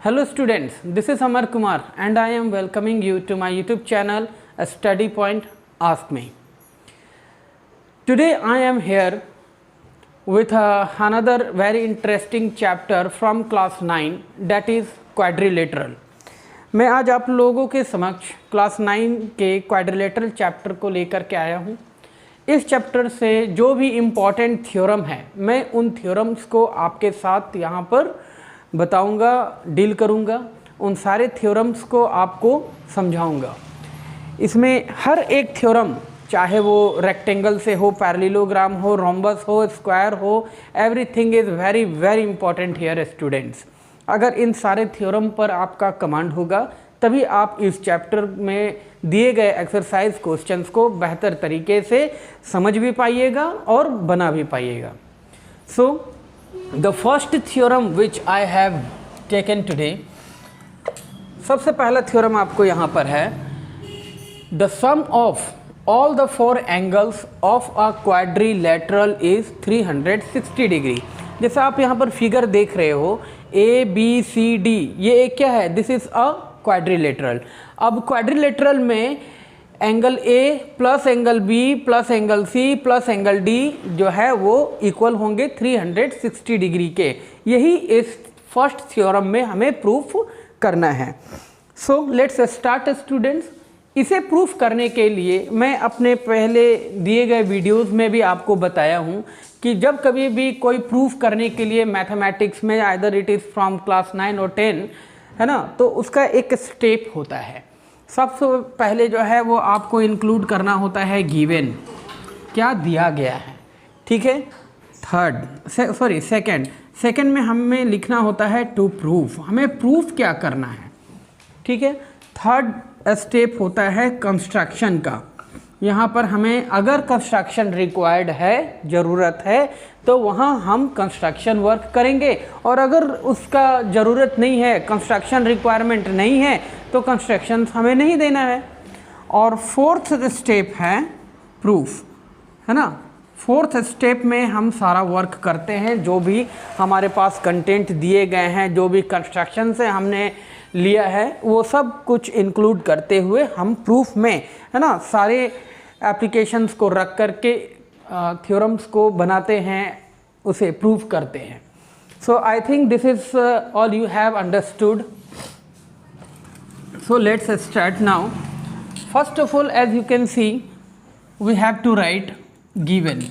Hello students, this is Amar Kumar and I am welcoming you to my YouTube channel Study Point Ask Me. Today I am here with another very interesting chapter from class 9, that is quadrilateral. मैं आज आप लोगों के समक्ष class 9 के quadrilateral chapter को लेकर के आया हूँ। इस चैप्टर से जो भी इम्पॉर्टेंट थ्योरम है मैं उन थ्योरम्स को आपके साथ यहाँ पर बताऊंगा, डील करूंगा, उन सारे थ्योरम्स को आपको समझाऊंगा। इसमें हर एक थ्योरम, चाहे वो रेक्टेंगल से हो, पैरेललोग्राम हो, रोम्बस हो, स्क्वायर हो, everything is very very important here students. अगर इन सारे थ्योरम पर आपका कमांड होगा तभी आप इस चैप्टर में दिए गए एक्सरसाइज क्वेश्चंस को बेहतर तरीके से समझ भी पाइएगा और बना भी पाइएगा। So the first theorem which I have taken today, सबसे पहला थ्योरम आपको यहाँ पर है, the sum of all the four angles of a quadrilateral is 360 degree. जैसे आप यहाँ पर फिगर देख रहे हो ए बी सी डी, ये एक क्या है, दिस इज अ क्वाड्रिलेटरल। अब क्वाड्रिलेटरल में angle A plus angle B plus angle C plus angle D जो है वो इक्वल होंगे 360 डिग्री के। यही इस फर्स्ट थ्योरम में हमें प्रूफ करना है। सो लेट्स स्टार्ट स्टूडेंट्स। इसे प्रूफ करने के लिए मैं अपने पहले दिए गए वीडियोस में भी आपको बताया हूँ कि जब कभी भी कोई प्रूफ करने के लिए मैथमेटिक्स में, either it is from class 9 और 10 है ना, तो उसका एक स्टेप होता है। सबसे पहले जो है वो आपको इंक्लूड करना होता है गिवन, क्या दिया गया है, ठीक है। सेकंड में हमें लिखना होता है टू प्रूफ, हमें प्रूफ क्या करना है, ठीक है। थर्ड स्टेप होता है कंस्ट्रक्शन का। यहाँ पर हमें अगर कंस्ट्रक्शन रिक्वायर्ड है, ज़रूरत है, तो वहाँ हम कंस्ट्रक्शन वर्क करेंगे, और अगर उसका ज़रूरत नहीं है, कंस्ट्रक्शन रिक्वायरमेंट नहीं है, तो कंस्ट्रक्शन हमें नहीं देना है। और फोर्थ स्टेप है प्रूफ, है ना। फोर्थ स्टेप में हम सारा वर्क करते हैं, जो भी हमारे पास कंटेंट दिए गए हैं, जो भी कंस्ट्रक्शन से हमने लिया है, वो सब कुछ इंक्लूड करते हुए हम प्रूफ में, है ना, सारे एप्लीकेशंस को रख करके थ्योरम्स को बनाते हैं, उसे प्रूव करते हैं। So I think this is all you have understood. So let's start now. First of all, as you can see, we have to write given,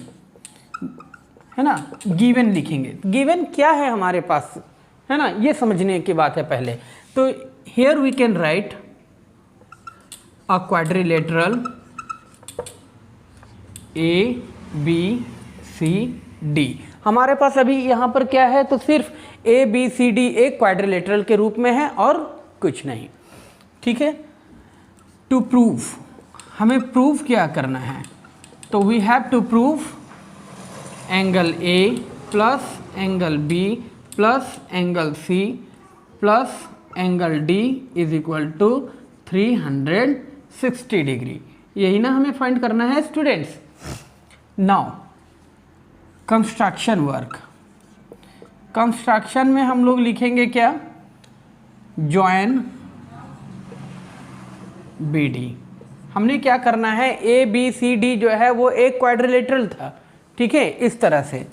है ना। गिवन लिखेंगे, गिवन क्या है हमारे पास, है ना, ये समझने की बात है पहले। तो here we can write a quadrilateral A B C D. हमारे पास अभी यहाँ पर क्या है, तो सिर्फ ए बी सी डी एक क्वाड्रिलेटरल के रूप में है और कुछ नहीं, ठीक है। टू प्रूव, हमें प्रूव क्या करना है, तो we have to prove angle A plus angle B plus angle C plus angle D is equal to 360 degree. यही ना हमें फाइंड करना है students. Now construction work. Construction में हम लोग लिखेंगे क्या, जॉइन बी डी। हमने क्या करना है, ए बी सी डी जो है वो एक क्वाड्रिलेटरल था, ठीक है, इस तरह से।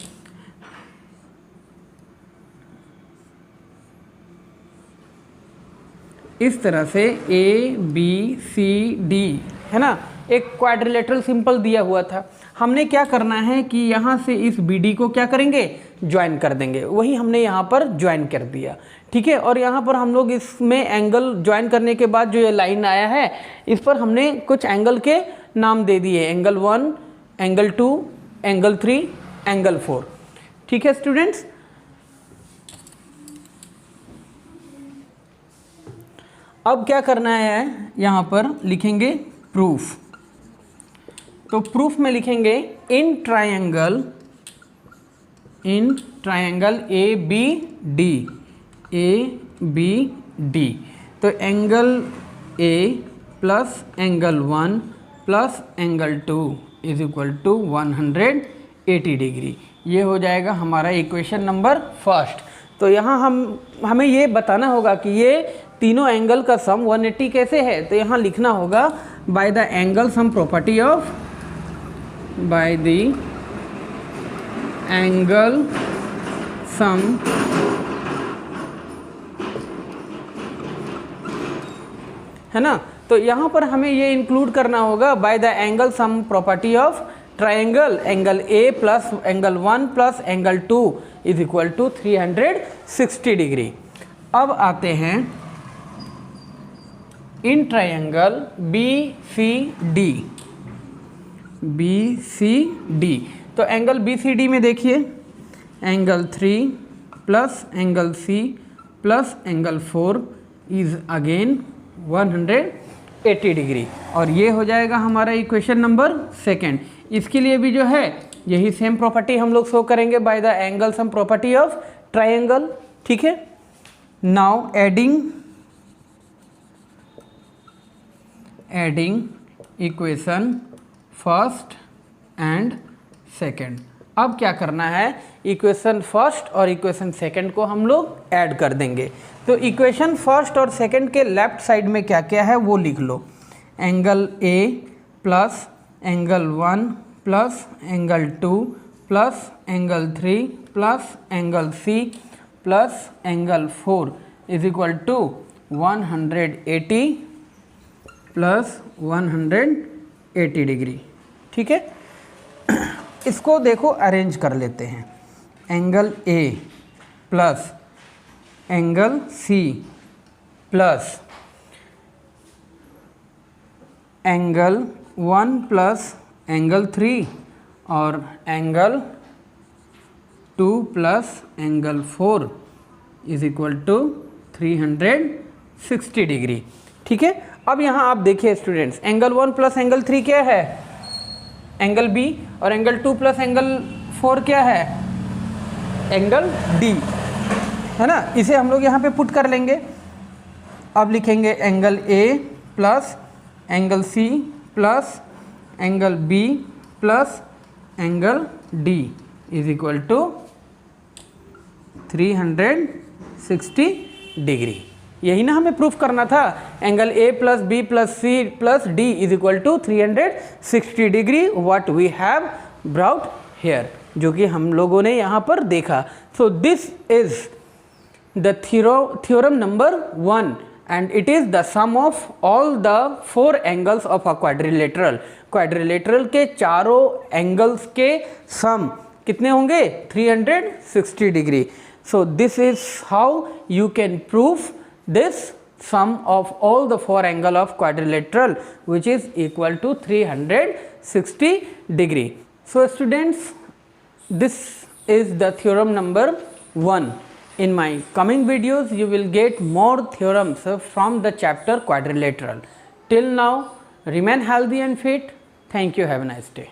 इस तरह से ए बी सी डी, है ना, एक क्वाड्रिलेटरल सिंपल दिया हुआ था। हमने क्या करना है कि यहाँ से इस बी डी को क्या करेंगे, ज्वाइन कर देंगे। वही हमने यहाँ पर ज्वाइन कर दिया, ठीक है। और यहाँ पर हम लोग इसमें एंगल ज्वाइन करने के बाद जो ये लाइन आया है, इस पर हमने कुछ एंगल के नाम दे दिए, एंगल 1, एंगल 2, एंगल 3, एंगल 4, ठीक है स्टूडेंट्स। अब क्या करना है, यहाँ पर लिखेंगे प्रूफ। तो प्रूफ में लिखेंगे in triangle A B D. तो angle A plus angle 1 plus angle 2 is equal to 180 degree. ये हो जाएगा हमारा इक्वेशन नंबर फर्स्ट। तो यहाँ हमें ये बताना होगा कि ये तीनों एंगल का सम 180 कैसे है। तो यहाँ लिखना होगा by the angle sum property of, bye the angle सम है ना। तो यहाँ पर हमें ये इंक्लूड करना होगा by the angle sum property of triangle, angle A plus angle 1 plus angle 2 is equal to 360 degree. अब आते हैं in triangle B C D. तो एंगल बी सी डी में देखिए angle 3 plus angle C plus angle 4 is again 180 degree, और ये हो जाएगा हमारा इक्वेशन नंबर सेकेंड। इसके लिए भी जो है यही सेम प्रॉपर्टी हम लोग शो करेंगे by the angle sum property of triangle, ठीक है। Now adding equation first and second. अब क्या करना है, इक्वेशन फर्स्ट और इक्वेशन सेकेंड को हम लोग ऐड कर देंगे। तो इक्वेशन फर्स्ट और सेकेंड के लेफ्ट साइड में क्या क्या है वो लिख लो। Angle A plus angle 1 plus angle 2 plus angle 3 plus angle C plus angle 4 is equal to 180 plus 180 degree, ठीक है। इसको देखो अरेंज कर लेते हैं। Angle A plus angle C plus angle 1 plus angle 3 और angle 2 plus angle 4 is equal to 360 degree, ठीक है। अब यहाँ आप देखिए स्टूडेंट्स, एंगल 1 प्लस एंगल 3 क्या है, एंगल बी, और एंगल 2 प्लस एंगल 4 क्या है, एंगल डी, है ना। इसे हम लोग यहाँ पे पुट कर लेंगे। अब लिखेंगे angle A plus angle C plus angle B plus angle D is equal to 360 degree. यही ना हमें प्रूफ करना था, angle A plus B plus C plus D is equal to 360 degree, what we have brought here, जो कि हम लोगों ने यहाँ पर देखा। So this is the theorem number 1 and it is the sum of all the 4 angles of a quadrilateral। Quadrilateral के चारों एंगल्स के सम कितने होंगे, 360 degree. So this is how you can proof this sum of all the 4 angle of quadrilateral which is equal to 360 degree. So students, this is the theorem number 1. In my coming videos you will get more theorems from the chapter quadrilateral. Till now, remain healthy and fit. Thank you. Have a nice day.